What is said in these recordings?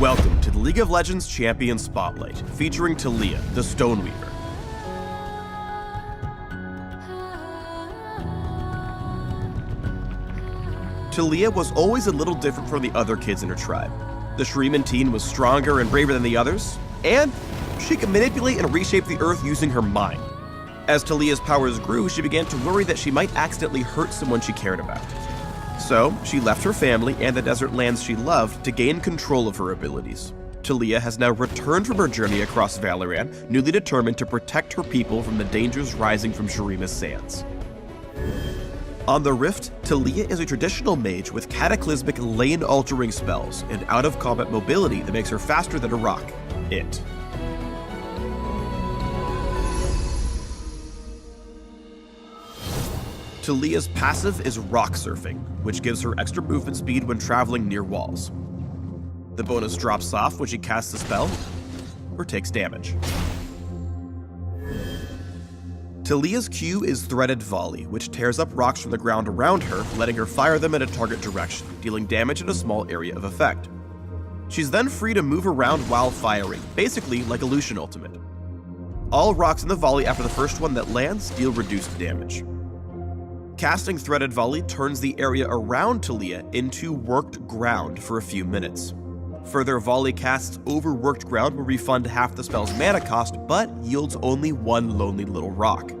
Welcome to the League of Legends Champion Spotlight, featuring TALITAH, the Stoneweaver. TALITAH was always a little different from the other kids in her tribe. The Shuriman teen was stronger and braver than the others, and she could manipulate and reshape the earth using her mind. As TALITAH's powers grew, she began to worry that she might accidentally hurt someone she cared about. So, she left her family and the desert lands she loved to gain control of her abilities. TALITAH has now returned from her journey across Valoran, newly determined to protect her people from the dangers rising from Shurima's sands. On the Rift, TALITAH is a traditional mage with cataclysmic lane-altering spells and out-of-combat mobility that makes her faster than a rock. TALITAH's passive is rock surfing, which gives her extra movement speed when traveling near walls. The bonus drops off when she casts a spell or takes damage. TALITAH's Q is Threaded Volley, which tears up rocks from the ground around her, letting her fire them in a target direction, dealing damage in a small area of effect. She's then free to move around while firing, basically like a Lucian ultimate. All rocks in the volley after the first one that lands deal reduced damage. Casting Threaded Volley turns the area around TALITAH into worked ground for a few minutes. Further volley casts over worked ground will refund half the spell's mana cost, but yields only one lonely little rock.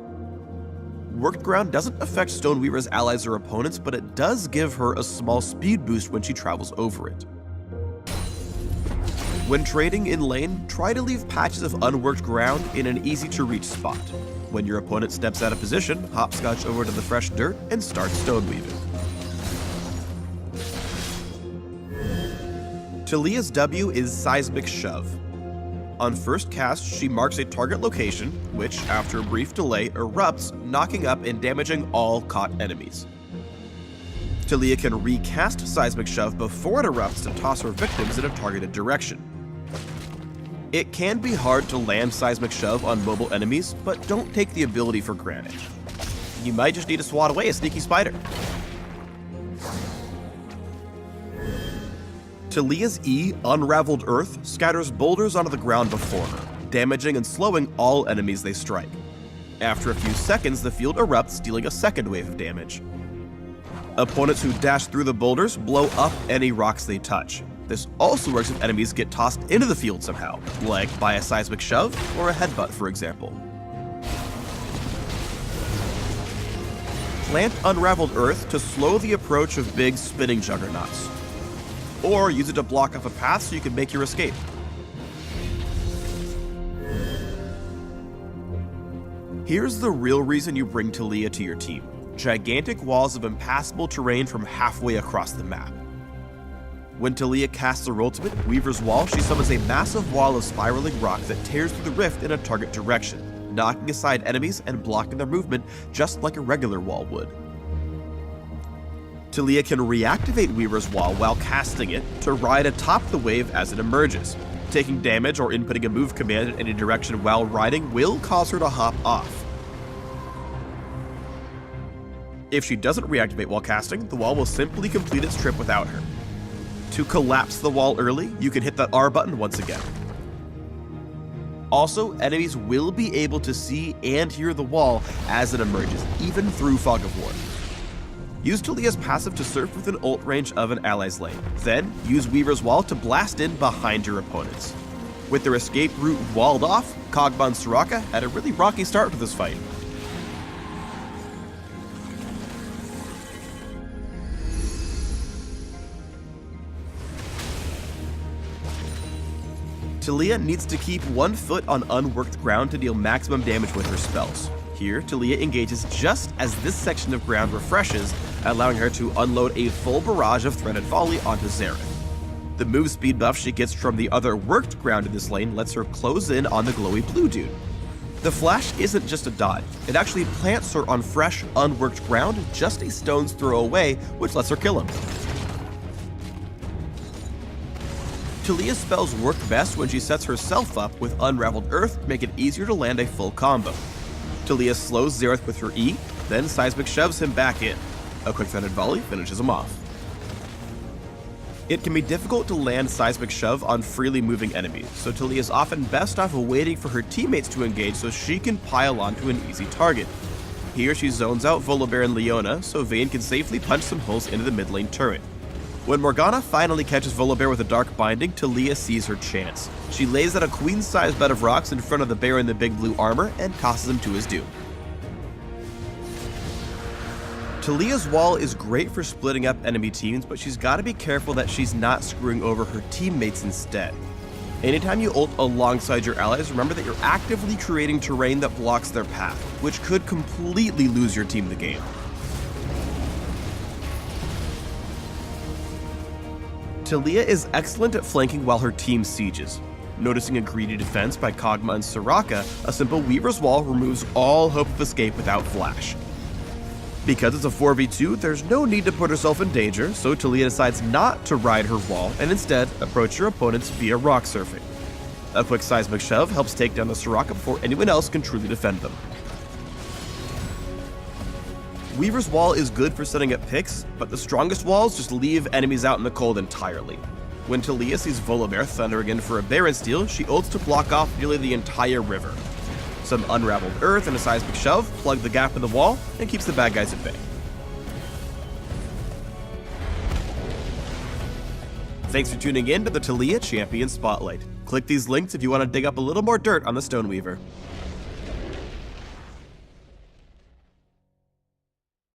Worked ground doesn't affect Stoneweaver's allies or opponents, but it does give her a small speed boost when she travels over it. When trading in lane, try to leave patches of unworked ground in an easy-to-reach spot. When your opponent steps out of position, hopscotch over to the fresh dirt and start stoneweaving. TALITAH's W is Seismic Shove. On first cast, she marks a target location, which, after a brief delay, erupts, knocking up and damaging all caught enemies. TALITAH can recast Seismic Shove before it erupts to toss her victims in a targeted direction. It can be hard to land Seismic Shove on mobile enemies, but don't take the ability for granted. You might just need to swat away a sneaky spider. TALITAH's E, Unraveled Earth, scatters boulders onto the ground before her, damaging and slowing all enemies they strike. After a few seconds, the field erupts, dealing a second wave of damage. Opponents who dash through the boulders blow up any rocks they touch. This also works if enemies get tossed into the field somehow, like by a Seismic Shove or a headbutt, for example. Plant Unraveled Earth to slow the approach of big spinning juggernauts. Or use it to block off a path so you can make your escape. Here's the real reason you bring TALITAH to your team: gigantic walls of impassable terrain from halfway across the map. When TALITAH casts her ultimate, Weaver's Wall, she summons a massive wall of spiraling rock that tears through the rift in a target direction, knocking aside enemies and blocking their movement just like a regular wall would. TALITAH can reactivate Weaver's Wall while casting it to ride atop the wave as it emerges. Taking damage or inputting a move command in any direction while riding will cause her to hop off. If she doesn't reactivate while casting, the wall will simply complete its trip without her. To collapse the wall early, you can hit that R button once again. Also, enemies will be able to see and hear the wall as it emerges, even through Fog of War. Use TALITAH's passive to surf within ult range of an ally's lane. Then, use Weaver's Wall to blast in behind your opponents. With their escape route walled off, Kog'Maw and Soraka had a really rocky start to this fight. TALITAH needs to keep one foot on unworked ground to deal maximum damage with her spells. Here, TALITAH engages just as this section of ground refreshes, allowing her to unload a full barrage of Threaded Volley onto Xerath. The move speed buff she gets from the other worked ground in this lane lets her close in on the glowy blue dude. The flash isn't just a dodge, it actually plants her on fresh, unworked ground just a stone's throw away, which lets her kill him. TALITAH's spells work best when she sets herself up with Unraveled Earth to make it easier to land a full combo. TALITAH slows Xerath with her E, then Seismic shoves him back in. A quick Threaded Volley finishes him off. It can be difficult to land Seismic Shove on freely moving enemies, so Talia is often best off waiting for her teammates to engage so she can pile onto an easy target. Here she zones out Volibear and Leona, so Vayne can safely punch some holes into the mid lane turret. When Morgana finally catches Volibear with a Dark Binding, Talia sees her chance. She lays out a queen-sized bed of rocks in front of the bear in the big blue armor and tosses him to his doom. Talia's wall is great for splitting up enemy teams, but she's got to be careful that she's not screwing over her teammates instead. Anytime you ult alongside your allies, remember that you're actively creating terrain that blocks their path, which could completely lose your team the game. Talia is excellent at flanking while her team sieges. Noticing a greedy defense by Kog'Maw and Soraka, a simple Weaver's Wall removes all hope of escape without flash. Because it's a 4v2, there's no need to put herself in danger, so Talia decides not to ride her wall and instead approach her opponents via rock surfing. A quick Seismic Shove helps take down the Soraka before anyone else can truly defend them. Weaver's Wall is good for setting up picks, but the strongest walls just leave enemies out in the cold entirely. When Talia sees Volibear thundering in for a Baron steal, she ults to block off nearly the entire river. Some unraveled earth and a Seismic Shove plug the gap in the wall and keeps the bad guys at bay. Thanks for tuning in to the Talia Champion Spotlight. Click these links if you want to dig up a little more dirt on the Stoneweaver.